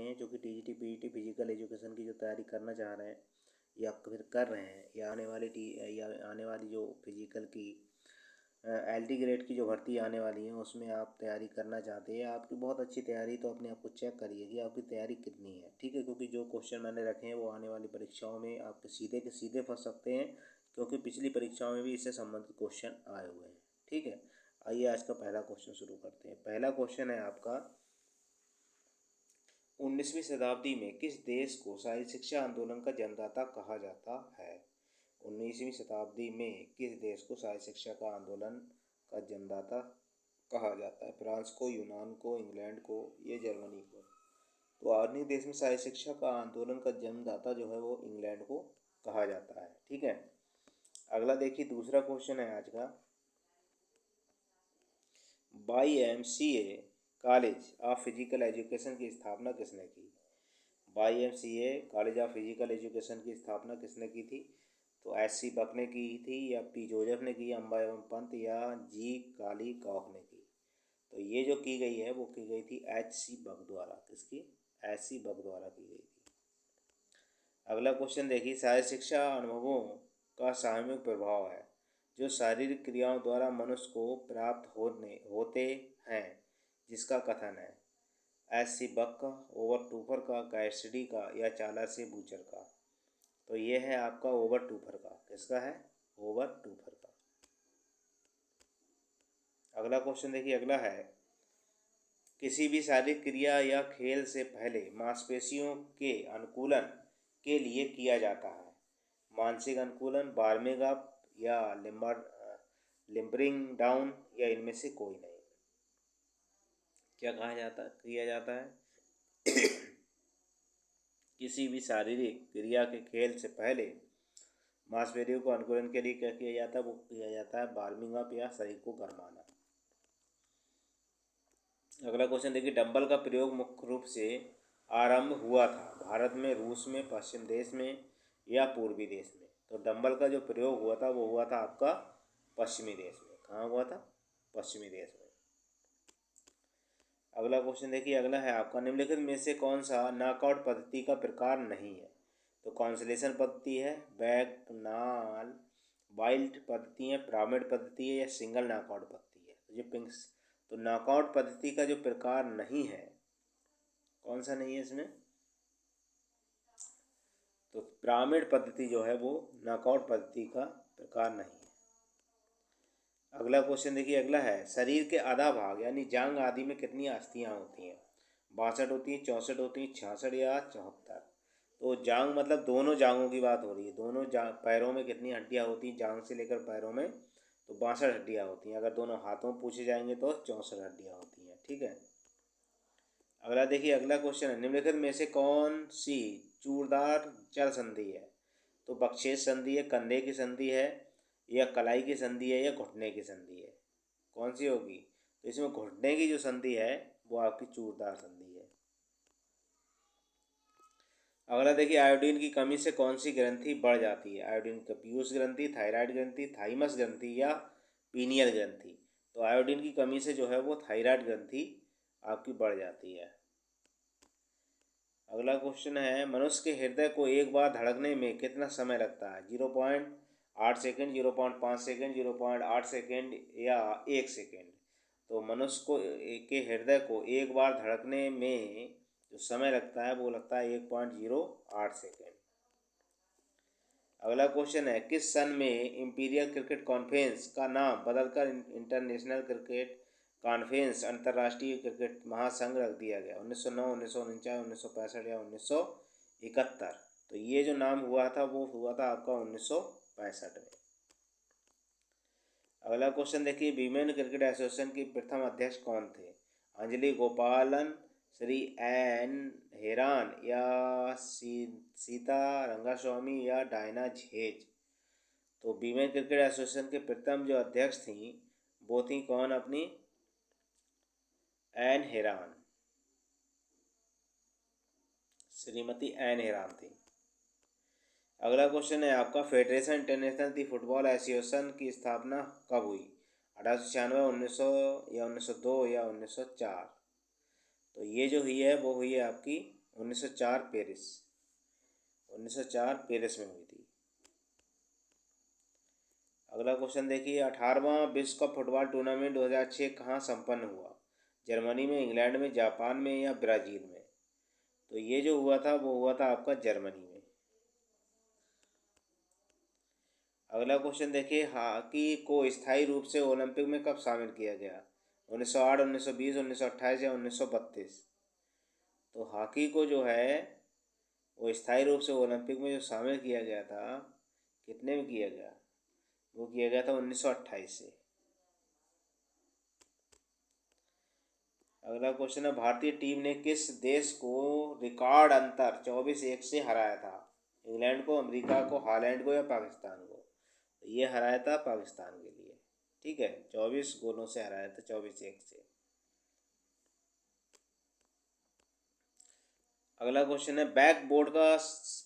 हैं जो कि टीजीटी पीजीटी फिजिकल एजुकेशन की जो तैयारी करना चाह रहे हैं या फिर कर रहे हैं, या आने वाली जो फिजिकल की एलटी ग्रेड की जो भर्ती आने वाली है उसमें आप तैयारी करना चाहते हैं, आपकी बहुत अच्छी तैयारी, तो अपने आप को चेक करिए कि आपकी तैयारी कितनी है। ठीक है, क्योंकि जो क्वेश्चन मैंने रखे हैं वो आने वाली परीक्षाओं में आपके सीधे के सीधे फंस सकते हैं, क्योंकि पिछली परीक्षाओं में भी इससे संबंधित क्वेश्चन आए हुए हैं। ठीक है, आइए आज का पहला क्वेश्चन शुरू करते हैं। पहला क्वेश्चन है आपका, 19वीं शताब्दी में किस देश को शाही शिक्षा आंदोलन का जन्मदाता कहा जाता है? 19वीं शताब्दी में किस देश को शाही शिक्षा का आंदोलन का जन्मदाता कहा जाता है? फ्रांस को, यूनान को, इंग्लैंड को, या जर्मनी को? तो आधुनिक देश में शाही शिक्षा का आंदोलन का जन्मदाता जो है वो इंग्लैंड को कहा जाता है। ठीक है, अगला देखिए, दूसरा क्वेश्चन है आज का, YMCA college of physical education की स्थापना किसने की? YMCA college of physical education की स्थापना किसने की थी? तो SC बक ने की थी, या P जोसेफ ने की, अम्बा एवं पंत, या G काली कॉक ने की? तो ये जो की गई है वो की गई थी HC बक द्वारा। किसकी? HC बक द्वारा की गई थी। अगला क्वेश्चन देखिए, शारीरिक शिक्षा अनुभवों का सामूहिक प्रभाव है जो शारीरिक क्रियाओं द्वारा मनुष्य को प्राप्त होते हैं, जिसका कथन है? SC बक का, ओवरटूफर का, कैसिडी का, या चार्ल्स से बूचर का? तो ये है आपका ओवरटूफर का। किसका है? ओवरटूफर का। अगला क्वेश्चन देखिए, अगला है, किसी भी शारीरिक क्रिया या खेल से पहले मांसपेशियों के अनुकूलन के लिए किया जाता है? मानसिक अनुकूलन, वार्मिंग अप, या लिम्बरिंग डाउन, या इनमें से कोई नहीं? क्या किया जाता है? किसी भी शारीरिक क्रिया के खेल से पहले मांसपेशियों को अनुकूलन के लिए क्या किया जाता है? वो किया जाता है वार्मिंग अप, या शरीर को गरमाना। अगला क्वेश्चन देखिए, डंबल का प्रयोग मुख्य रूप से आरंभ हुआ था भारत में, रूस में, पश्चिम देश में, या पूर्वी देश में? तो डंबल का जो प्रयोग हुआ था वो हुआ था आपका पश्चिमी देश में। कहाँ हुआ था? पश्चिमी देश में। अगला क्वेश्चन देखिए, अगला है आपका, निम्नलिखित में से कौन सा नॉकआउट पद्धति का प्रकार नहीं है? तो कॉन्सलेशन पद्धति है, बैकनॉल वाइल्ड पद्धति है, पिरामिड पद्धति है, या सिंगल नॉकआउट पद्धति है? तो ये तो नॉकआउट पद्धति का जो प्रकार नहीं है, कौन सा नहीं है इसमें? तो पिरामिड पद्धति जो है वो नॉकआउट पद्धति का प्रकार नहीं है। अगला क्वेश्चन देखिए, अगला है, शरीर के आधा भाग यानी जांग आदि में कितनी अस्थियां होती हैं? 62 होती हैं, 64 होती हैं, 66, या 74? तो जांग मतलब दोनों जांगों की बात हो रही है। दोनों पैरों में कितनी हड्डियां होती हैं जांग से लेकर पैरों में? तो 62 हड्डियां होती हैं। अगर दोनों हाथों में पूछे जाएंगे तो 64 हड्डियां होती हैं। ठीक है, अगला देखिए, अगला क्वेश्चन है, निम्नलिखित में से कौन सी चूड़दार जल संधि है? तो बक्षेस संधि है, कंधे की संधि है, या कलाई की संधि है, या घुटने की संधि है? कौन सी होगी? तो इसमें घुटने की जो संधि है वो आपकी चूड़दार संधि है। अगला देखिए, आयोडीन की कमी से कौन सी ग्रंथि बढ़ जाती है? आयोडीन का पीयूष ग्रंथि, थायराइड ग्रंथि, थाइमस ग्रंथि, या पीनियल ग्रंथि? तो आयोडीन की कमी से जो है वो थायराइड ग्रंथि आपकी बढ़ जाती है। अगला क्वेश्चन है, मनुष्य के हृदय को एक बार धड़कने में कितना समय लगता है? 0.8 सेकेंड, 0.5 सेकेंड, 0.8 सेकेंड, या 1 सेकेंड? तो मनुष्य को के हृदय को एक बार धड़कने में जो समय लगता है वो लगता है 1.08 सेकेंड। अगला क्वेश्चन है, किस सन में इंपीरियल क्रिकेट कॉन्फ्रेंस का नाम बदलकर इंटरनेशनल क्रिकेट कॉन्फ्रेंस अंतर्राष्ट्रीय क्रिकेट महासंघ रख दिया गया? 1909, 1949, 1965, या 1971? तो ये जो नाम हुआ था वो हुआ था आपका 1965 में। अगला क्वेश्चन देखिए, वीमेन क्रिकेट एसोसिएशन की प्रथम अध्यक्ष कौन थे? अंजलि गोपालन, श्री एन हेरान, या सीता रंगास्वामी, या डायना झेज? तो वीमेन क्रिकेट एसोसिएशन के प्रथम जो अध्यक्ष थी वो थी कौन? अपनी एन हेरान, श्रीमती एन हेरान थी। अगला क्वेश्चन है आपका, फेडरेशन इंटरनेशनल दी फुटबॉल एसोसिएशन की स्थापना कब हुई? 1896, 1900, या 1902, या 1904? तो ये जो हुई है वो हुई है आपकी 1904 पेरिस, 1904 पेरिस में हुई थी। अगला क्वेश्चन देखिए, 18वां विश्व कप फुटबॉल टूर्नामेंट 2006 कहाँ संपन्न हुआ? जर्मनी में, इंग्लैंड में, जापान में या ब्राज़ील में? तो ये जो हुआ था वो हुआ था आपका जर्मनी में। अगला क्वेश्चन देखिए, हॉकी को स्थायी रूप से ओलंपिक में कब शामिल किया गया? 1908, 1920, 1928 या 1932? तो हॉकी को जो है वो स्थायी रूप से ओलंपिक में जो शामिल किया गया था, कितने में किया गया? वो किया गया था 1928 से। अगला क्वेश्चन है, भारतीय टीम ने किस देश को रिकॉर्ड अंतर 24-1 से हराया था? इंग्लैंड को, अमेरिका को, हॉलैंड को या पाकिस्तान को? ये हराया था पाकिस्तान के लिए। ठीक है, 24 गोलों से हराया था, 24-1 से। अगला क्वेश्चन है, बैक बोर्ड का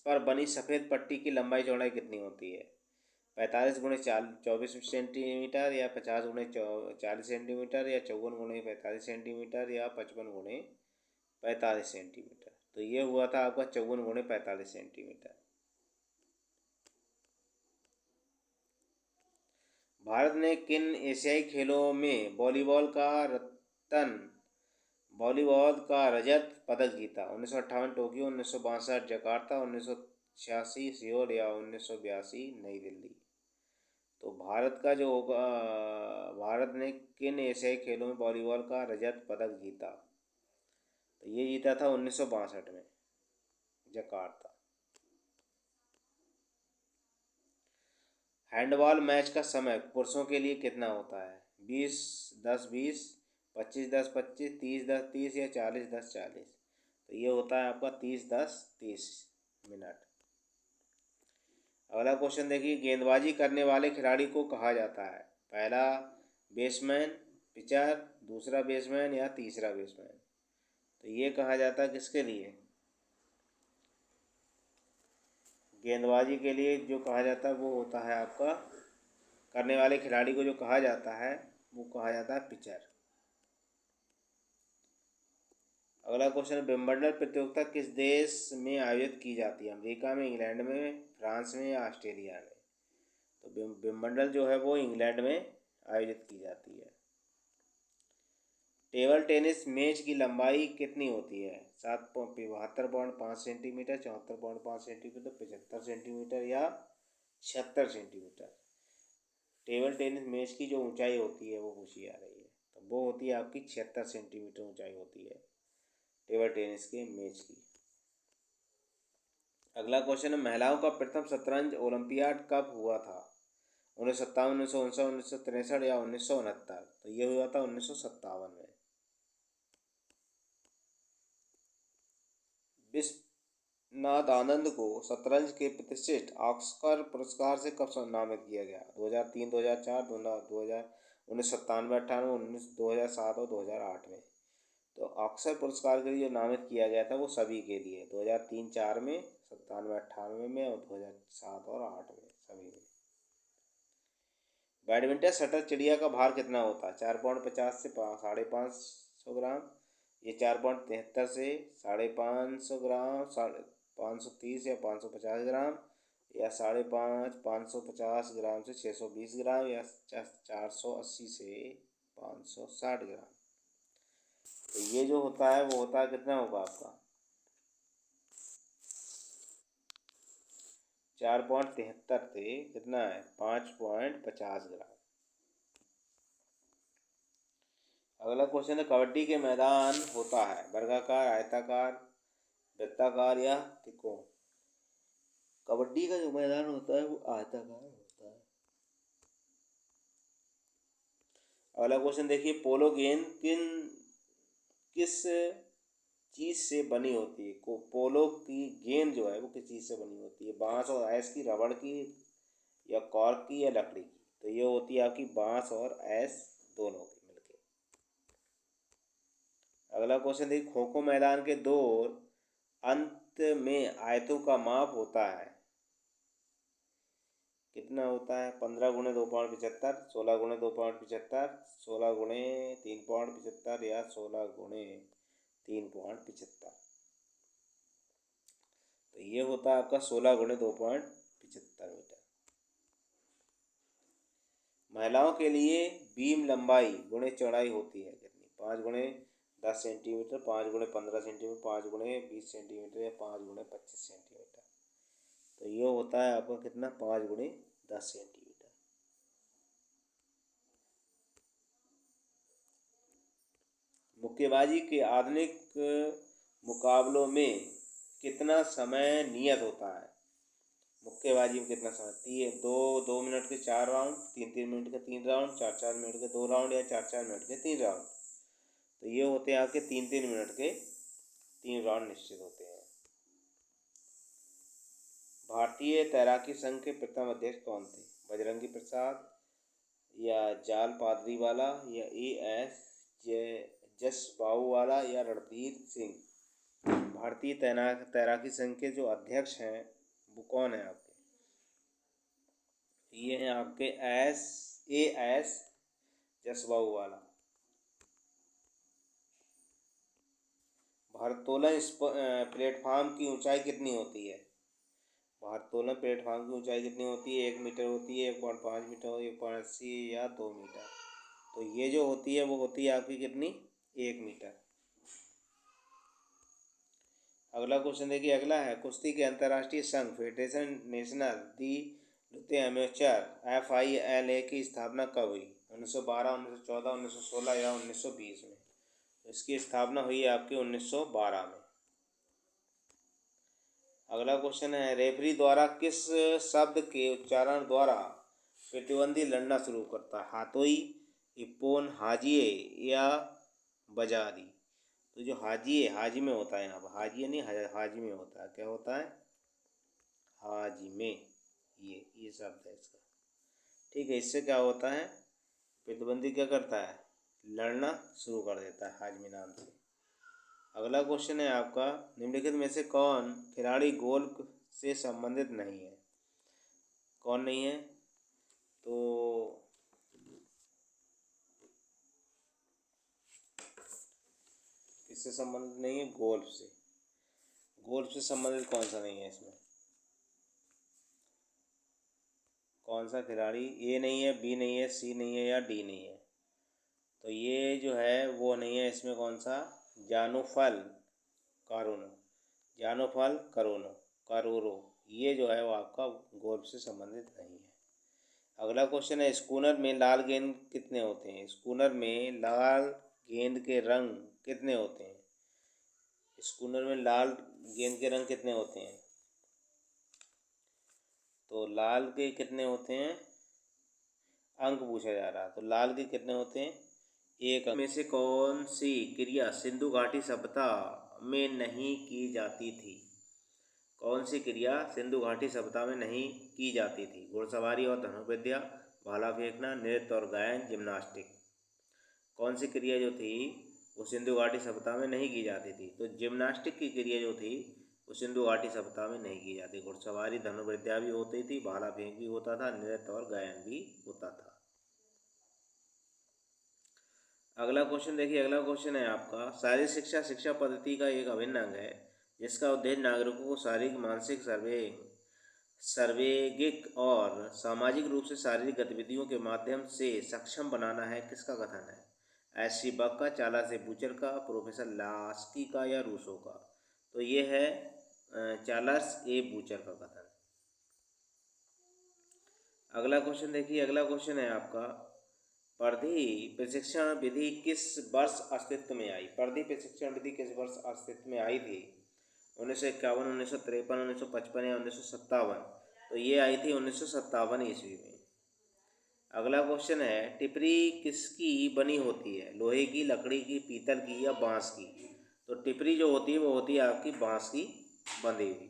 पर बनी सफ़ेद पट्टी की लंबाई चौड़ाई कितनी होती है? 45 × 24 सेंटीमीटर या 50 × 40 सेंटीमीटर या 54 × 45 सेंटीमीटर या 55 × 45 सेंटीमीटर? तो ये हुआ था आपका 54 × 45 सेंटीमीटर। भारत ने किन एशियाई खेलों में वॉलीबॉल का रजत पदक जीता? 1958 टोक्यो, 1962 जकार्ता, 1986 सियोल या 1982 नई दिल्ली? तो भारत ने किन एशियाई खेलों में वॉलीबॉल का रजत पदक जीता? तो ये जीता था 1962 में, जकार्ता। हैंडबॉल मैच का समय पुरुषों के लिए कितना होता है? 20-10-20, 25-10-25, 30-10-30 या 40-10-40? तो ये होता है आपका 30-10-30 मिनट। अगला क्वेश्चन देखिए, गेंदबाजी करने वाले खिलाड़ी को कहा जाता है? पहला बेसमैन, पिचर, दूसरा बेसमैन या तीसरा बेसमैन? तो ये कहा जाता है किसके लिए? गेंदबाजी के लिए जो कहा जाता है वो होता है आपका, करने वाले खिलाड़ी को जो कहा जाता है वो कहा जाता है पिचर। अगला क्वेश्चन, विंबलडन प्रतियोगिता किस देश में आयोजित की जाती है? अमेरिका में, इंग्लैंड में, फ्रांस में या ऑस्ट्रेलिया में? तो विंबलडन जो है वो इंग्लैंड में आयोजित की जाती है। टेबल टेनिस मैच की लंबाई कितनी होती है? 72.5 सेंटीमीटर, 74.5 सेंटीमीटर, 75 सेंटीमीटर या 76 सेंटीमीटर? टेबल टेनिस मैच की जो ऊंचाई होती है वो पूछी जा रही है, तो वो होती है आपकी 76 सेंटीमीटर ऊंचाई होती है टेबल टेनिस के मैच की। अगला क्वेश्चन है, महिलाओं का प्रथम शतरंज ओलंपियाड कब हुआ था? 1957, 1959, 1963 या 1969? तो ये हुआ था 1957 में। विश्वनाथ आनंद को शतरंज के प्रतिष्ठित ऑस्कर पुरस्कार से कब सम्मानित किया गया? 2003, 2004, 2000, 1997, 98, 2007 और 2008 में? तो ऑस्कर पुरस्कार के लिए जो नामित किया गया था वो सभी के लिए, 2003-04 में, 97-98 में और 2007 और 8 में, सभी में। बैडमिंटन शटल चिड़िया का भार कितना होता है? 4.50 से 550 ग्राम, ये 4.73 से 550 ग्राम, 530 या 550 ग्राम, या 550, 550 ग्राम से 620 ग्राम, या 480 से 560 ग्राम? तो ये जो होता है वो होता है कितना होगा आपका? 4.73 से कितना है? 5.50 ग्राम। अगला क्वेश्चन है, कबड्डी के मैदान होता है वर्गाकार, आयताकार, वृत्ताकार या त्रिकोण? कबड्डी का जो मैदान होता है वो आयताकार होता है। अगला क्वेश्चन देखिए, पोलो गेंद किस चीज़ से बनी होती है? पोलो की गेंद जो है वो किस चीज़ से बनी होती है? बांस और ऐस की, रबड़ की या कॉर्क की या लकड़ी की? तो ये होती है आपकी बांस और ऐस दोनों की मिलके। अगला क्वेश्चन देखिए, खो खो मैदान के दौर अंत में आयतों का माप होता है कितना होता है? 15 × 2.75, 16 × 2.75, 16 × 3.75 या 16 × 3.75? ये होता है आपका 16 गुणे 2.75 मीटर। महिलाओं के लिए बीम लंबाई गुणे चौड़ाई होती है कितनी? 5 गुणे 10 सेंटीमीटर, 5 गुणे 15 सेंटीमीटर, 5 गुणे 20 सेंटीमीटर या 5 गुणे 25 सेंटीमीटर। तो ये होता है आपका कितना? 5 गुणे 10 सेंटीमीटर। मुक्केबाजी के आधुनिक मुकाबलों में कितना समय नियत होता है? मुक्केबाजी में कितना समय? 2 मिनट के 4 राउंड, 3 मिनट के 3 राउंड, 4 मिनट के 2 राउंड या 4 मिनट के 3 राउंड। तो ये होते हैं आपके 3 मिनट के 3 राउंड निश्चित होते हैं। भारतीय तैराकी संघ के प्रथम अध्यक्ष कौन थे? बजरंगी प्रसाद या जाल पादरीवाला या A.S. जसबाऊवाला या रणधीर सिंह? भारतीय तैराकी संघ के जो अध्यक्ष हैं वो कौन है आपके? ये हैं आपके A.S. जसबाऊवाला। भारोत्तोलन प्लेटफॉर्म की ऊंचाई कितनी होती है? भारोत्तोलन प्लेटफॉर्म की ऊंचाई कितनी होती है? 1 मीटर होती है, 1.5 मीटर, 1.80 या 2 मीटर। तो ये जो होती है वो होती है आपकी कितनी? 1 मीटर। अगला क्वेश्चन देखिए, अगला है कुश्ती के अंतर्राष्ट्रीय संघ फेडरेशन नेशनल दी लुते एमेचर FILA की स्थापना कब हुई? 1912, 1914, 1916 या 1920 में? इसकी स्थापना हुई है आपकी 1912 में। अगला क्वेश्चन है रेफरी द्वारा किस शब्द के उच्चारण द्वारा प्रतिद्वंदी लड़ना शुरू करता है? हाथोई, इप्पोन, हाजिए या बजारी? तो जो हाजिए हाजी में होता है, यहाँ पर हाजिए नहीं हाजी में होता है। क्या होता है? हाजी में। ये शब्द है इसका। ठीक है, इससे क्या होता है? प्रतिद्वंदी क्या करता है? लड़ना शुरू कर देता है हाजमी नाम से। अगला क्वेश्चन है आपका निम्नलिखित में से कौन खिलाड़ी गोल्फ से संबंधित नहीं है? कौन नहीं है? तो किससे संबंधित नहीं है? गोल्फ से। गोल्फ से संबंधित कौन सा नहीं है इसमें? कौन सा खिलाड़ी? ए नहीं है, बी नहीं है, सी नहीं है या डी नहीं है? तो ये जो है वो नहीं है इसमें। कौन सा? जानोफल करोरो ये जो है वो आपका गोल्फ से संबंधित नहीं है। अगला क्वेश्चन है स्कूनर में लाल गेंद कितने होते हैं? स्कूनर में लाल गेंद के रंग कितने होते हैं? स्कूनर में लाल गेंद के रंग कितने होते हैं? तो लाल के कितने होते हैं? अंक पूछा जा रहा है। तो लाल के कितने होते हैं? 1 अंक। में से कौन सी क्रिया सिंधु घाटी सभ्यता में नहीं की जाती थी? कौन सी क्रिया सिंधु घाटी सभ्यता में नहीं की जाती थी? घुड़सवारी और धनुर्विद्या, भाला फेंकना, नृत्य और गायन, जिम्नास्टिक? कौन सी क्रिया जो थी वो सिंधु घाटी सभ्यता में नहीं की जाती थी? तो जिम्नास्टिक की क्रिया जो थी वो सिंधु घाटी सभ्यता में नहीं की जाती। घुड़सवारी धनुर्विद्या भी होती थी, भाला फेंक भी होता था, नृत्य और गायन भी होता था। अगला क्वेश्चन देखिए, अगला क्वेश्चन है आपका शारीरिक शिक्षा शिक्षा पद्धति का एक अभिन्न अंग है जिसका उद्देश्य नागरिकों को शारीरिक, मानसिक, सर्वैंगिक और सामाजिक रूप से शारीरिक गतिविधियों के माध्यम से सक्षम बनाना है। किसका कथन है? S.C. बक का, चार्ल्स ए बूचर का, प्रोफेसर लास्की का या रूसो का? तो ये है चार्ल्स ए बूचर का कथन। अगला क्वेश्चन देखिए, अगला क्वेश्चन है आपका परिधि प्रशिक्षण विधि किस वर्ष अस्तित्व में आई? परिधि प्रशिक्षण विधि किस वर्ष अस्तित्व में आई थी? 1951, 1953, 1955 या 1957? तो ये आई थी 1957 ईस्वी में। अगला क्वेश्चन है टिपरी किसकी बनी होती है? लोहे की, लकड़ी की, पीतल की या बांस की? तो टिपरी जो होती है वो होती है आपकी बांस की बंधी हुई।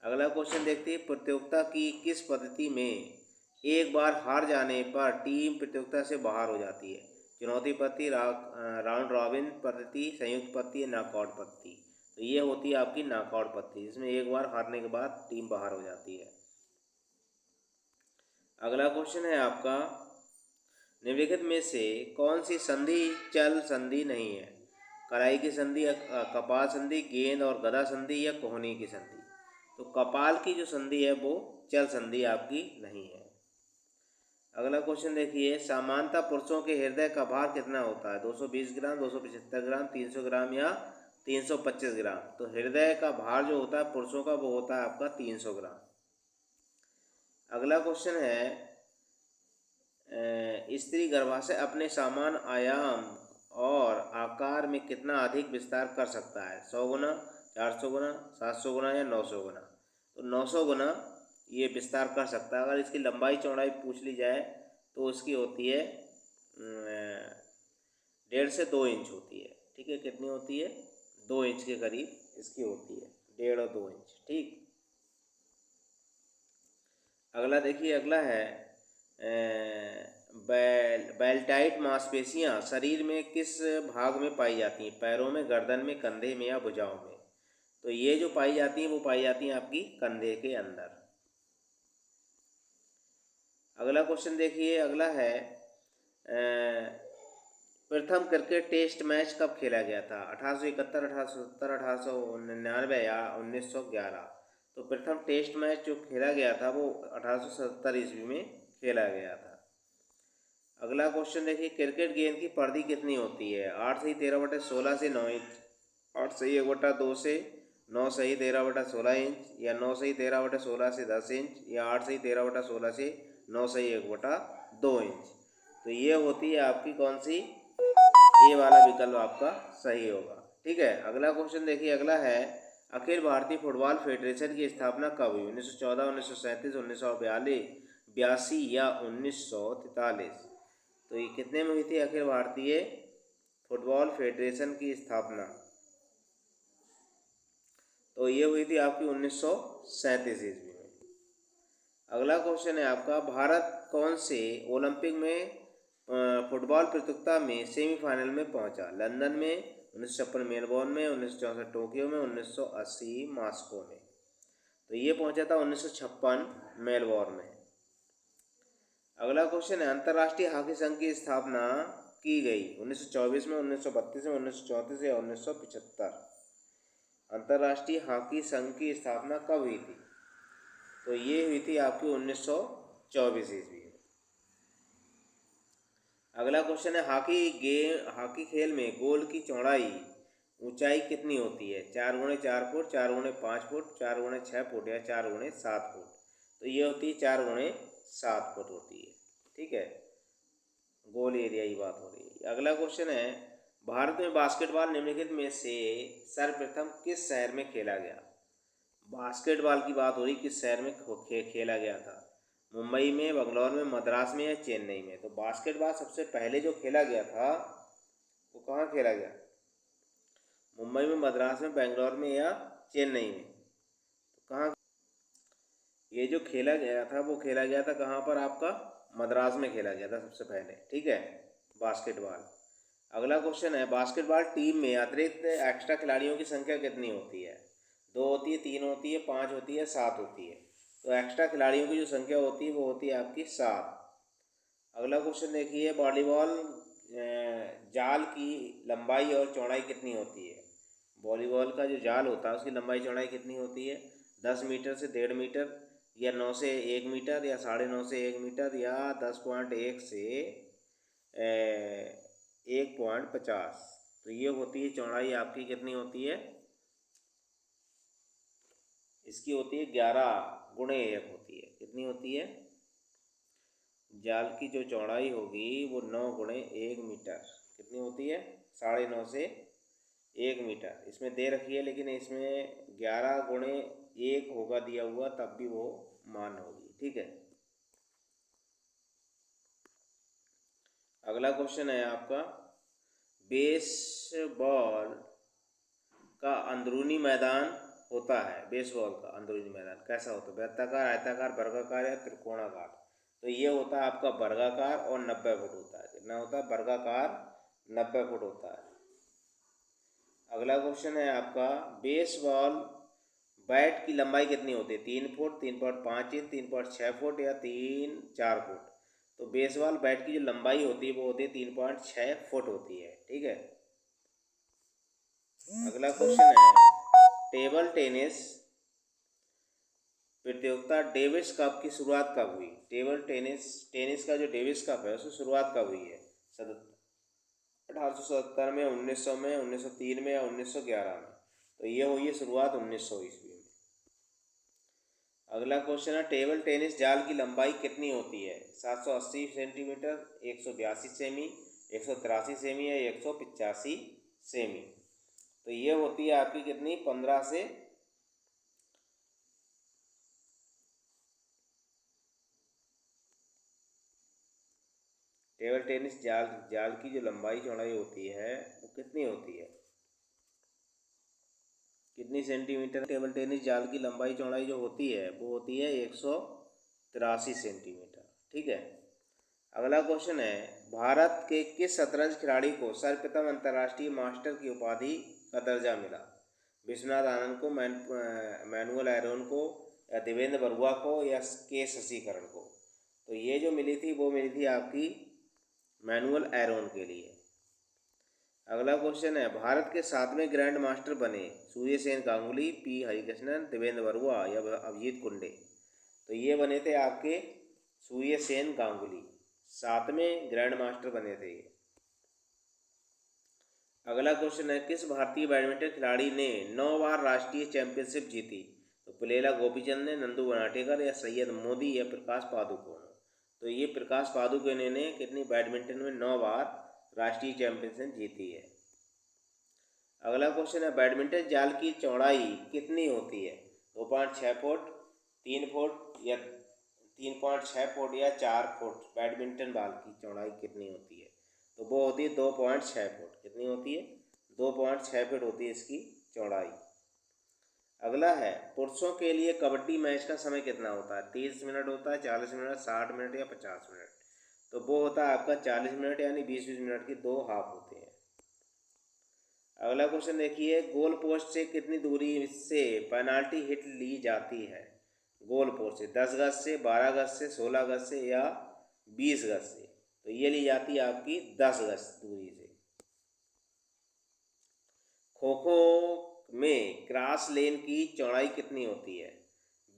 अगला क्वेश्चन देखते हैं प्रतियोगिता की किस पद्धति में एक बार हार जाने पर टीम प्रतियोगिता से बाहर हो जाती है? चुनौती पद्धति, राउंड रॉबिन पद्धति, संयुक्त पद्धति या नॉकआउट पद्धति? तो ये होती है आपकी नॉकआउट पद्धति, जिसमें एक बार हारने के बाद टीम बाहर हो जाती है। अगला क्वेश्चन है आपका निम्नलिखित में से कौन सी संधि चल संधि नहीं है? कलाई की संधि, कपाल संधि, गेंद और गदा संधि या कोहनी की संधि? तो कपाल की जो संधि है वो चल संधि आपकी नहीं है। अगला क्वेश्चन देखिए, सामान्यतः पुरुषों के हृदय का भार कितना होता है? 220 ग्राम, 275 ग्राम, 300 ग्राम या 325 ग्राम। तो हृदय का भार जो होता है पुरुषों का वो होता है आपका 300 ग्राम। अगला क्वेश्चन है, स्त्री गर्भाशय अपने समान आयाम और आकार में कितना अधिक विस्तार कर सकता है? 100 गुना, 400 गुना, 700 गुना या 900 गुना। तो 900 गुना ये विस्तार कर सकता है। अगर इसकी लंबाई चौड़ाई पूछ ली जाए तो उसकी होती है 1.5 से 2 इंच होती है। ठीक है, कितनी होती है? 2 इंच के करीब इसकी होती है, 1.5 और 2 इंच। ठीक। अगला देखिए, अगला है बेल्टाइट मांसपेशियां शरीर में किस भाग में पाई जाती हैं? पैरों में, गर्दन में, कंधे में या भुजाओं में। तो ये जो पाई जाती हैं वो पाई जाती हैं आपकी कंधे के अंदर। अगला क्वेश्चन देखिए, अगला है प्रथम क्रिकेट टेस्ट मैच कब खेला गया था? 1871, 1870, 1899 या 1911। तो प्रथम टेस्ट मैच जो खेला गया था वो 1870 ईस्वी में खेला गया था। अगला क्वेश्चन देखिए, क्रिकेट गेंद की परिधि कितनी होती है? 8 सही 13/16 से 9 इंच, 8 सही 1/2 से 9 सही 13/16 इंच, या 9 सही 13/16 से 10 इंच, या 8 सही 13/16 से 9 सही 1/2 इंच। तो ये होती है आपकी कौन सी? ए वाला विकल्प आपका सही होगा। ठीक है। अगला क्वेश्चन देखिए, अगला है अखिल भारतीय फुटबॉल फेडरेशन की स्थापना कब हुई? 1914, 1937, 1982 या 1943। तो ये कितने में हुई थी अखिल भारतीय फुटबॉल फेडरेशन की स्थापना? तो ये हुई थी आपकी 1937 ईस्वी में। अगला क्वेश्चन है आपका, भारत कौन से ओलंपिक में फुटबॉल प्रतियोगिता में सेमीफाइनल में पहुंचा? लंदन में, 1956 मेलबोर्न में, 1964 टोक्यो में, 1980 मॉस्को में। तो ये पहुंचा था 1956 मेलबोर्न में। अगला क्वेश्चन है, अंतर्राष्ट्रीय हॉकी संघ की स्थापना की गई 1924 में, 1932 में, 1934 या 1975। अंतर्राष्ट्रीय हॉकी संघ की स्थापना कब हुई थी? तो ये हुई थी आपकी 1924 ईस्वी में। अगला क्वेश्चन है, हॉकी खेल में गोल की चौड़ाई ऊंचाई कितनी होती है? 4 गुणे 4 फुट, 4 गुणे 5 फुट, 4 गुणे 6 फुट या 4 गुणे 7 फुट। तो ये होती है 4 गुणे 7 फुट होती है। ठीक है, गोल एरिया की बात हो रही है। अगला क्वेश्चन है, भारत में बास्केटबॉल निम्नलिखित में से सर्वप्रथम किस शहर में खेला गया? बास्केटबॉल की बात हो रही, किस शहर में खेला गया था? मुंबई में, बंगलौर में, मद्रास में या चेन्नई में। तो बास्केटबॉल सबसे पहले जो खेला गया था वो कहाँ खेला गया? मुंबई में, मद्रास में, बेंगलोर में या चेन्नई में। तो कहाँ ये जो खेला गया था वो खेला गया था कहाँ पर? आपका मद्रास में खेला गया था सबसे पहले। ठीक है, बास्केटबॉल। अगला क्वेश्चन है, बास्केटबॉल टीम में अतिरिक्त एक्स्ट्रा खिलाड़ियों की संख्या कितनी होती है? 2 होती है, 3 होती है, 5 होती है, 7 होती है। तो एक्स्ट्रा खिलाड़ियों की जो संख्या होती है वो होती है आपकी 7। अगला क्वेश्चन देखिए, वॉलीबॉल जाल की लंबाई और चौड़ाई कितनी होती है? वॉलीबॉल का जो जाल होता है उसकी लंबाई चौड़ाई कितनी होती है? 10 मीटर से 1.5 मीटर, या 9 से 1 मीटर, या 9.5 से 1 मीटर, या 10.1 से 1.50। तो ये होती है चौड़ाई आपकी कितनी होती है? इसकी होती है 11 गुणे 1 होती है। कितनी होती है? जाल की जो चौड़ाई होगी वो 9 गुणे 1 मीटर। कितनी होती है? 9.5 से 1 मीटर इसमें दे रखी है, लेकिन इसमें 11 गुणे 1 होगा दिया हुआ, तब भी वो मान होगी। ठीक है। अगला क्वेश्चन है आपका, बेसबॉल का अंदरूनी मैदान होता है, बेसबॉल का अंदरूनी मैदान कैसा होता है? वृत्ताकार, आयताकार, वर्गाकार या त्रिकोणाकार। तो ये होता है आपका वर्गाकार और 90 फुट होता है। कितना होता है? वर्गाकार 90 फुट होता है। अगला क्वेश्चन है आपका, बेसबॉल बैट की लंबाई कितनी होती है? 3 फुट, 3.5 इंच, 3.6 फुट या 4 फुट। तो बेसबॉल बैट की जो लंबाई होती है वो होती है 3.6 फुट होती है। ठीक है। अगला क्वेश्चन है, टेबल टेनिस प्रतियोगिता डेविस कप की शुरुआत कब हुई? टेबल टेनिस टेनिस का जो डेविस कप है उसकी शुरुआत कब हुई है? 1877 में, 1900 में, 1903 में या 1911 में? तो ये हुई है शुरुआत 1900 ईस्वी में। अगला क्वेश्चन है, टेबल टेनिस जाल की लंबाई कितनी होती है? 780 सेंटीमीटर, 182 सेमी, 183 सेमी या 185 सेमी? तो ये होती है आपकी कितनी, 15 से टेबल टेनिस जाल की जो लंबाई चौड़ाई होती है वो कितनी होती है? कितनी सेंटीमीटर? टेबल टेनिस जाल की लंबाई चौड़ाई जो होती है वो होती है 183 सेंटीमीटर। ठीक है। अगला क्वेश्चन है, भारत के किस शतरंज खिलाड़ी को सर्वप्रथम अंतर्राष्ट्रीय मास्टर की उपाधि का दर्जा मिला? विश्वनाथ आनंद को, मैनुअल एरोन को, या देवेंद्र बरुआ को, या के शशिकरण को? तो ये जो मिली थी वो मिली थी आपकी मैनुअल एरोन के लिए। अगला क्वेश्चन है, भारत के 7वें ग्रैंड मास्टर बने सूर्यसेन गांगुली, पी हरिकृष्णन, देवेंद्र बरुआ या अभिजीत कुंडे? तो ये बने थे आपके सूर्यसेन गांगुली, 7वें ग्रैंड मास्टर बने थे ये। अगला क्वेश्चन है, किस भारतीय बैडमिंटन खिलाड़ी ने 9 बार राष्ट्रीय चैंपियनशिप जीती? तो पुलेला गोपीचंद ने, नंदू वनाटेकर या सैयद मोदी या प्रकाश पादुकोण? तो ये प्रकाश पादुकोण ने कितनी बैडमिंटन में 9 बार राष्ट्रीय चैंपियनशिप जीती है। अगला क्वेश्चन है, बैडमिंटन जाल की चौड़ाई कितनी होती है? 2.6 फुट, 3 फुट या 3.6 फुट या 4 फुट? बैडमिंटन बॉल की चौड़ाई कितनी होती है? तो वो होती है 2.6 फुट। कितनी होती है? 2.6 फुट होती है इसकी चौड़ाई। अगला है, पुरुषों के लिए कबड्डी मैच का समय कितना होता है? 30 मिनट होता है, 40 मिनट, 60 मिनट या 50 मिनट? तो वो होता है आपका 40 मिनट, यानी 20-20 मिनट की 2 हाफ होते हैं। अगला क्वेश्चन देखिए, गोल पोस्ट से कितनी दूरी से पेनाल्टी हिट ली जाती है? गोल पोस्ट से 10 गज से, 12 गज से, 16 गज से या 20 गज से? तो ये ली जाती है आपकी 10 गज दूरी से। खो खो में क्रॉस लेन की चौड़ाई कितनी होती है?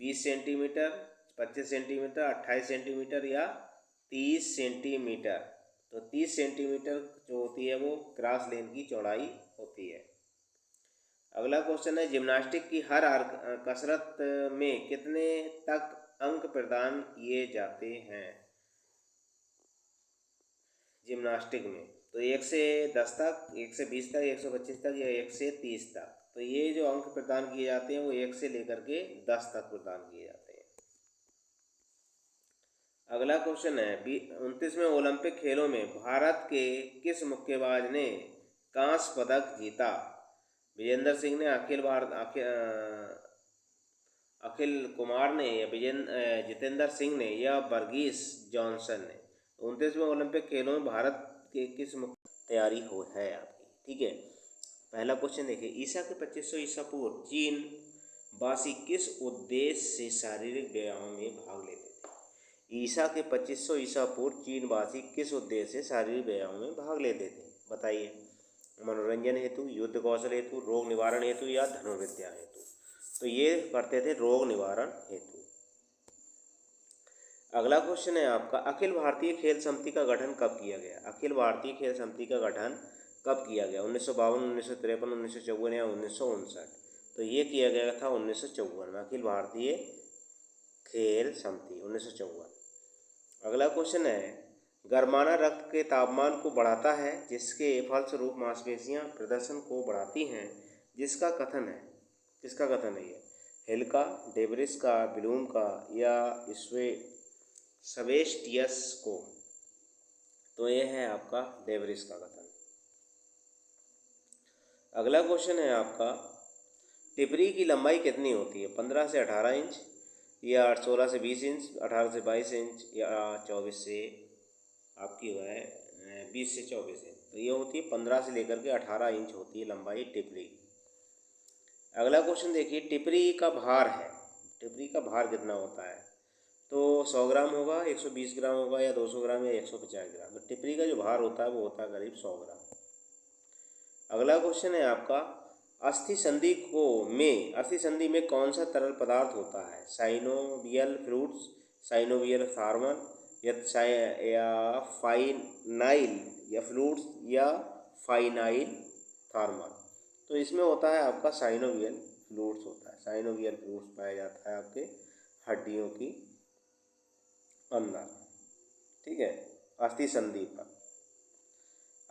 20 सेंटीमीटर, 25 सेंटीमीटर, 28 सेंटीमीटर या 30 सेंटीमीटर? तो 30 सेंटीमीटर जो होती है वो क्रॉस लेन की चौड़ाई होती है। अगला क्वेश्चन है, जिम्नास्टिक की हर कसरत में कितने तक अंक प्रदान किए जाते हैं? जिम्नास्टिक में तो 1 से 10 तक, 1 से 20 तक, 125 तक या 1 से 30 तक? तो ये जो अंक प्रदान किए जाते हैं वो 1 से लेकर के 10 तक प्रदान किए जाते हैं। अगला क्वेश्चन है, 29वें ओलंपिक खेलों में भारत के किस मुक्केबाज ने कांस्य पदक जीता? विजेंद्र सिंह ने, अखिल कुमार ने या जितेंद्र सिंह ने या वर्गीस जॉनसन ने? 29वें ओलंपिक खेलों में भारत के किस तैयारी हो है आपकी? ठीक है। पहला क्वेश्चन देखिए, ईसा के 2500 ईसा पूर्व चीन वासी किस उद्देश्य से शारीरिक व्यायाम में भाग लेते थे? ईसा के 2500 ईसा पूर्व चीन वासी किस उद्देश्य से शारीरिक व्यायाम में भाग लेते थे? बताइए। मनोरंजन हेतु, युद्ध कौशल हेतु, रोग निवारण हेतु या धनुर्विद्या हेतु? तो ये करते थे रोग निवारण हेतु। अगला क्वेश्चन है आपका, अखिल भारतीय खेल समिति का गठन कब किया गया? अखिल भारतीय खेल समिति का गठन कब किया गया? 1952, 1953, 1954 या 1959? तो ये किया गया था 1954 में, अखिल भारतीय खेल समिति 1954। अगला क्वेश्चन है, गरमाना रक्त के तापमान को बढ़ाता है जिसके फलस्वरूप मांसपेशियां प्रदर्शन को बढ़ाती हैं, जिसका कथन है, किसका कथन है ये? हिल का, डेबरिस का, ब्लूम का या सेबेस्टियस को? तो ये है आपका डेबरिस का कथन। अगला क्वेश्चन है आपका, टिपरी की लंबाई कितनी होती है? 15 से 18 इंच या 16 से 20 इंच, 18 से 22 इंच या 24 से आपकी जो है 20 से 24 इंच? तो ये होती है 15 से लेकर के 18 इंच होती है लंबाई टिपरी। अगला क्वेश्चन देखिए, टिपरी का भार है, टिपरी का भार कितना होता है? तो 100 ग्राम होगा, 120 ग्राम होगा या 200 ग्राम या 150 ग्राम? तो टिपरी का जो भार होता है वो होता है करीब 100 ग्राम। अगला क्वेश्चन है आपका, अस्थि संधि में कौन सा तरल पदार्थ होता है? साइनोवियल फ्लूइड्स, साइनोवियल फार्मल, या फाइनाइल या फ्लूइड्स, या फाइनाइल थर्मल। तो इसमें होता है आपका साइनोवियल फ्लूइड्स होता है। साइनोवियल फ्लूइड्स पाया जाता है आपके हड्डियों की अंदर, ठीक है, अस्थि संधि पर।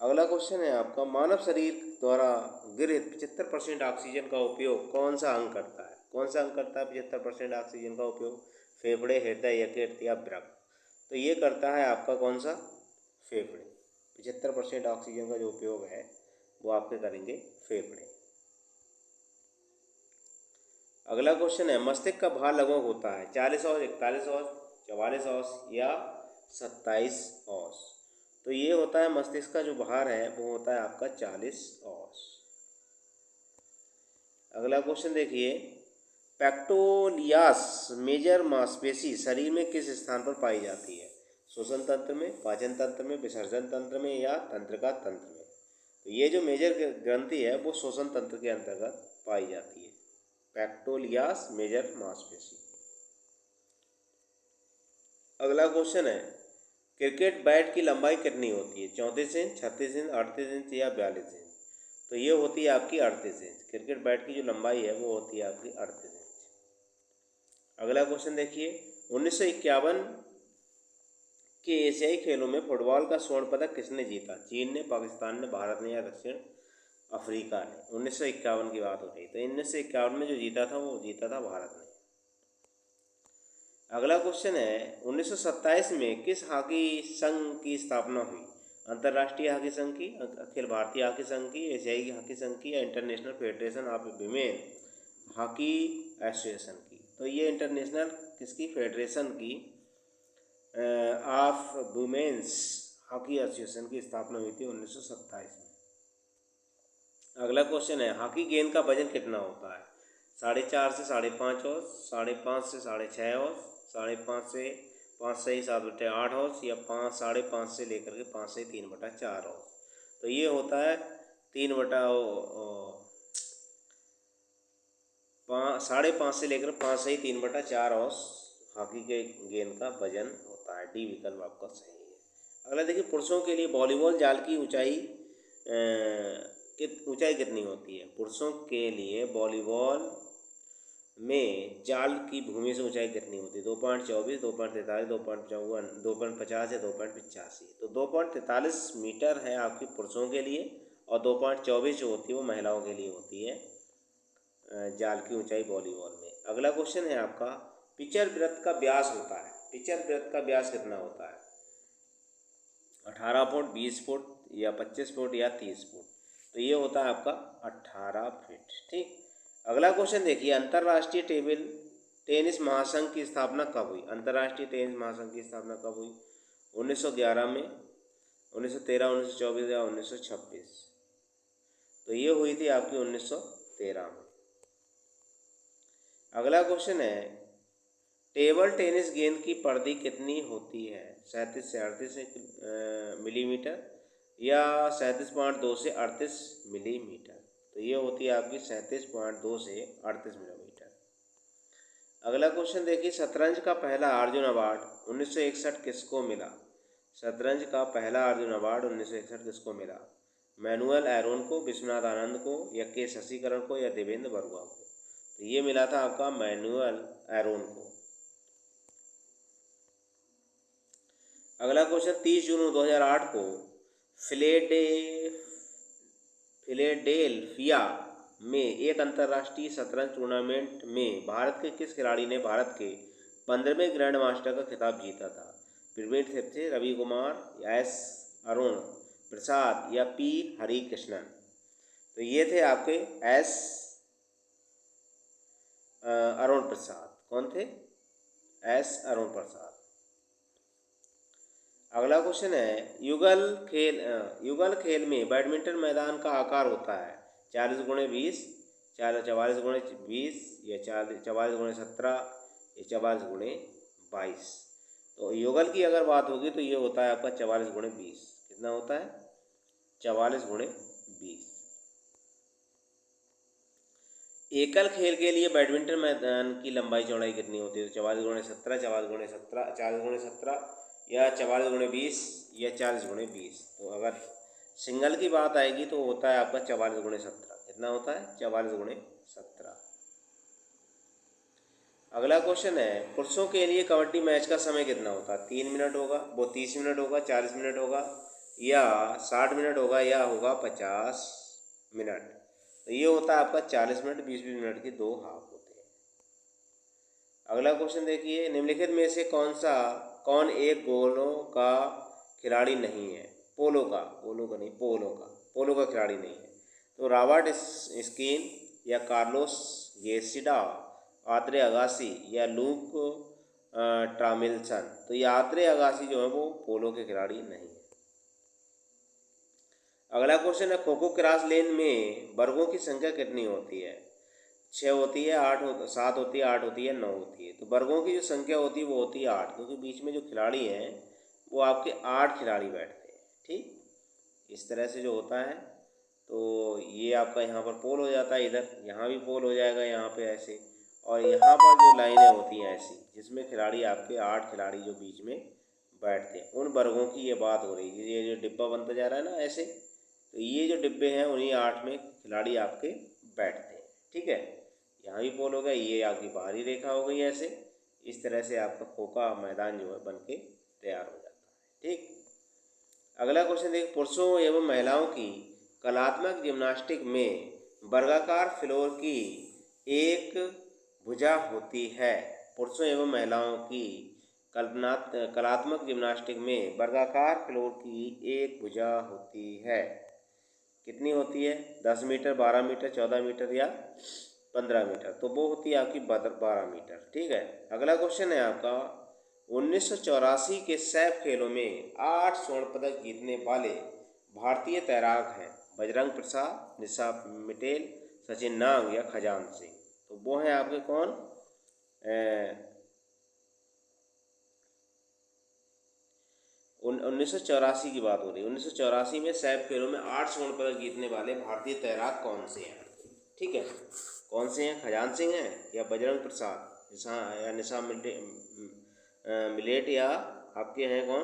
अगला क्वेश्चन है आपका, मानव शरीर द्वारा गृहीत 75% ऑक्सीजन का उपयोग कौन सा अंग करता है? कौन सा अंग करता है 75% ऑक्सीजन का उपयोग? फेफड़े, हृदय, यकृत या वृक्क? तो ये करता है आपका कौन सा? फेफड़े। 75% ऑक्सीजन का जो उपयोग है वो आपके करेंगे फेफड़े। अगला क्वेश्चन है, मस्तिष्क का भार लगभग होता है 40 औंस, 41 औंस, 44 औंस या 27 औंस? तो ये होता है मस्तिष्क का जो भार है वो होता है आपका 40 औंस। अगला क्वेश्चन देखिए, पेक्टोलियास मेजर मांसपेशी शरीर में किस स्थान पर पाई जाती है? श्वसन तंत्र में, पाचन तंत्र में, विसर्जन तंत्र में या तंत्रिका तंत्र में? तो ये जो मेजर ग्रंथि है वो श्वसन तंत्र के अंतर्गत पाई जाती है, पेक्टोलियास मेजर मांसपेशी। अगला क्वेश्चन है, क्रिकेट बैट की लंबाई कितनी होती है? 34 इंच, 36 इंच, 38 इंच या 42 इंच? तो ये होती है आपकी 38 इंच। क्रिकेट बैट की जो लंबाई है वो होती है आपकी 38 इंच। अगला क्वेश्चन देखिए, 1951 के एशियाई खेलों में फुटबॉल का स्वर्ण पदक किसने जीता? चीन ने, पाकिस्तान ने, भारत ने या दक्षिण अफ्रीका ने? 1951 की बात हो रही, तो 1951 में जो जीता था वो जीता था भारत ने। अगला क्वेश्चन है, 1927 में किस हॉकी संघ की स्थापना हुई? अंतर्राष्ट्रीय हॉकी संघ की, अखिल भारतीय हॉकी संघ की, एशियाई हॉकी संघ की या international federation of women hockey association की? तो ये इंटरनेशनल किसकी? फेडरेशन की ऑफ वुमेन्स हॉकी एसोसिएशन की स्थापना हुई थी 1927 में। अगला क्वेश्चन है, हॉकी गेंद का वजन कितना होता है? 4.5 से 5.5 औंस, 5.5 से 6.5 औंस, 5.5 से 5.6-7/8 औंस या 5.5 से लेकर के 5 से 3/4 औंस? तो ये होता है 5.5 से लेकर 5 से 3/4 औंस हॉकी के गेंद का वजन होता है। डी विकल्प आपका सही है। अगला देखिए, पुरुषों के लिए वॉलीबॉल जाल की ऊंचाई कितनी होती है? पुरुषों के लिए वॉलीबॉल में जाल की भूमि से ऊंचाई कितनी होती है? 2.24, 2.43, 2.54, 2.50 या 2.85? तो 2.43 मीटर है आपकी पुरुषों के लिए और 2.24 जो होती है वो महिलाओं के लिए होती है जाल की ऊंचाई वॉलीबॉल में। अगला क्वेश्चन है आपका, पिचर वृत्त का व्यास होता है, पिचर वृत्त का व्यास कितना होता है? 18 फुट, 20 फुट या 25 फुट या 30 फुट? तो ये होता है आपका 18 फीट, ठीक। अगला क्वेश्चन देखिए, अंतर्राष्ट्रीय टेनिस महासंघ की स्थापना कब हुई? अंतर्राष्ट्रीय टेनिस महासंघ की स्थापना कब हुई? 1911 में, 1913, 1924 या 1926? तो ये हुई थी आपकी 1913 में। अगला क्वेश्चन है, टेबल टेनिस गेंद की परिधि कितनी होती है? 37 से 38 मिलीमीटर या 37.2 से 38 मिलीमीटर? तो ये होती है आपकी 37.2 से 38 मिलीमीटर। अगला क्वेश्चन देखिए, शतरंज का पहला अर्जुन अवार्ड 1961 किसको मिला? शतरंज का पहला अर्जुन अवार्ड 1961 किसको मिला? मैनुअल एरोन को, विश्वनाथ आनंद को या के शशिकरण को या देवेंद्र बरुआ को? तो ये मिला था आपका मैनुअल एरोन को। अगला क्वेश्चन, 30 जून 2008 को फिलेडेल्फिया में एक अंतर्राष्ट्रीय शतरंज टूर्नामेंट में भारत के किस खिलाड़ी ने भारत के 15वें ग्रैंड मास्टर का खिताब जीता था? प्रवीण थेपसे, रवि कुमार या एस अरुण प्रसाद या पी हरिकृष्णन? तो ये थे आपके एस अरुण प्रसाद। कौन थे? एस अरुण प्रसाद। अगला क्वेश्चन है, युगल खेल में बैडमिंटन मैदान का आकार होता है 40x20, 44x20 या 44x17 या 44x22? तो युगल की अगर बात होगी तो ये होता है आपका 44x20। कितना होता है? 44x20। एकल खेल के लिए बैडमिंटन मैदान की लंबाई चौड़ाई कितनी होती है? तो 44x17, 44x17, 40x17 या 44x20 या 40x20। तो अगर सिंगल की बात आएगी तो होता है आपका 44x17। कितना होता है? 44x17। अगला क्वेश्चन है, पुरुषों के लिए कबड्डी मैच का समय कितना होता है? 3 मिनट होगा, वो 30 मिनट होगा, 40 मिनट होगा या 60 मिनट होगा या होगा 50 मिनट। तो ये होता है आपका 40 मिनट, 20-20 मिनट के 2 हाफ होते हैं। अगला क्वेश्चन देखिए, निम्नलिखित में से कौन एक गोलों का खिलाड़ी नहीं है? पोलो का नहीं, पोलो का खिलाड़ी नहीं है। तो रॉबर्ट स्किन या कार्लोस गेसिडा, आद्रे अगासी या लूक ट्रामिल्सन। तो ये आद्रे अगासी जो है वो पोलो के खिलाड़ी नहीं है। अगला क्वेश्चन है, खो खो क्रॉस लेन में वर्गों की संख्या कितनी होती है? 6 होती है, 7 होती है, 8 होती है, 9 होती है। तो वर्गों की जो संख्या होती है वो होती है 8, क्योंकि बीच में जो खिलाड़ी हैं वो आपके 8 खिलाड़ी बैठते हैं। ठीक, इस तरह से जो होता है। तो ये आपका यहाँ पर पोल हो जाता है, इधर यहाँ भी पोल हो जाएगा, यहाँ पे ऐसे, और यहाँ पर जो लाइनें होती हैं ऐसी, जिसमें खिलाड़ी आपके 8 खिलाड़ी जो बीच में बैठते हैं, उन वर्गों की ये बात हो रही है। ये जो डिब्बा बनता जा रहा है ना ऐसे, तो ये जो डिब्बे हैं उन्हीं 8 में खिलाड़ी आपके बैठते हैं। ठीक है, यहाँ भी पोल हो गया, ये आपकी बाहरी रेखा हो गई ऐसे। इस तरह से आपका खो का मैदान जो है बन के तैयार हो जाता है। ठीक, अगला क्वेश्चन देखिए, पुरुषों एवं महिलाओं की कलात्मक जिम्नास्टिक में वर्गाकार फ्लोर की एक भुजा होती है। पुरुषों एवं महिलाओं की कलात्मक जिम्नास्टिक में वर्गाकार फ्लोर की एक भुजा होती है। कितनी होती है? 10 मीटर, 12 मीटर, 14 मीटर या 15 मीटर। तो वो होती है आपकी 12 मीटर। ठीक है, अगला क्वेश्चन है आपका, 1984 के सैफ खेलों में 8 स्वर्ण पदक जीतने वाले भारतीय तैराक हैं? बजरंग प्रसाद, निशा मिटेल, सचिन नाग या खजान सिंह। तो वो हैं आपके कौन? 1984 की बात हो रही है। 1984 में सैफ खेलों में 8 स्वर्ण पदक जीतने वाले भारतीय तैराक कौन से हैं? ठीक है, कौन से हैं? खजान सिंह हैं या बजरंग प्रसाद या निशा मिलेट या आपके हैं कौन?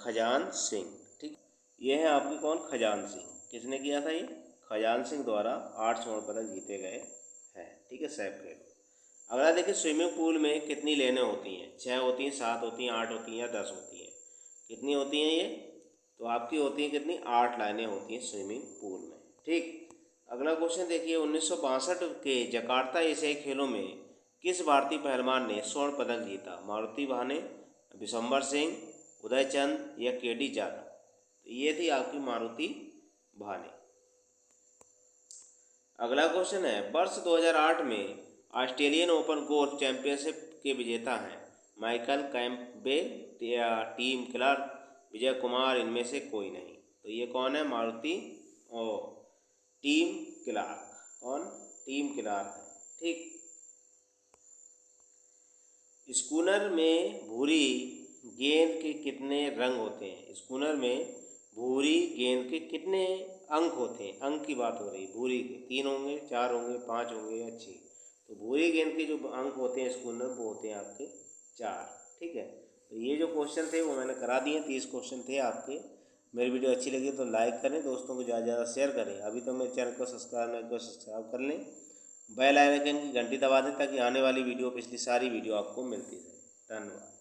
खजान सिंह। ठीक, ये है आपके कौन? खजान सिंह। किसने किया था ये? खजान सिंह द्वारा 8 स्वर्ण पदक जीते गए हैं। ठीक है, सैफ खेल। अगला देखिए, स्विमिंग पूल में कितनी लेनें होती हैं? 6 होती हैं, 7 होती हैं, 8 होती हैं या 10 होती हैं। कितनी होती हैं ये? तो आपकी होती हैं कितनी? 8 लाइनें होती हैं स्विमिंग पूल में। ठीक, अगला क्वेश्चन देखिए, 1962 के जकार्ता एशियाई खेलों में किस भारतीय पहलवान ने स्वर्ण पदक जीता? मारुति भाने, विशंबर सिंह, उदय चंद या केडी जाधव। तो ये थी आपकी मारुति भाने। अगला क्वेश्चन है, वर्ष 2008 में ऑस्ट्रेलियन ओपन गोल्फ चैंपियनशिप के विजेता हैं? माइकल कैंपबेल या टिम क्लार्क, विजय कुमार, इनमें से कोई नहीं। तो ये कौन है? मारुति और टिम क्लार्क। कौन? टिम क्लार्क है। ठीक, स्कूनर में भूरी गेंद के कितने रंग होते हैं? स्कूनर में भूरी गेंद के कितने अंक होते हैं? अंक की बात हो रही है। भूरी के 3 होंगे, 4 होंगे, 5 होंगे या 6। तो भूरी गेंद के जो अंक होते हैं स्कूनर, वो होते हैं आपके 4। ठीक है, तो ये जो क्वेश्चन थे वो मैंने करा दिए। 30 क्वेश्चन थे आपके। मेरी वीडियो अच्छी लगी तो लाइक करें, दोस्तों को ज़्यादा से ज़्यादा शेयर करें। अभी तो मेरे चैनल को सब्सक्राइब कर लें, बेल आइकन की घंटी दबा दें ताकि आने वाली वीडियो, पिछली सारी वीडियो आपको मिलती रहे। धन्यवाद।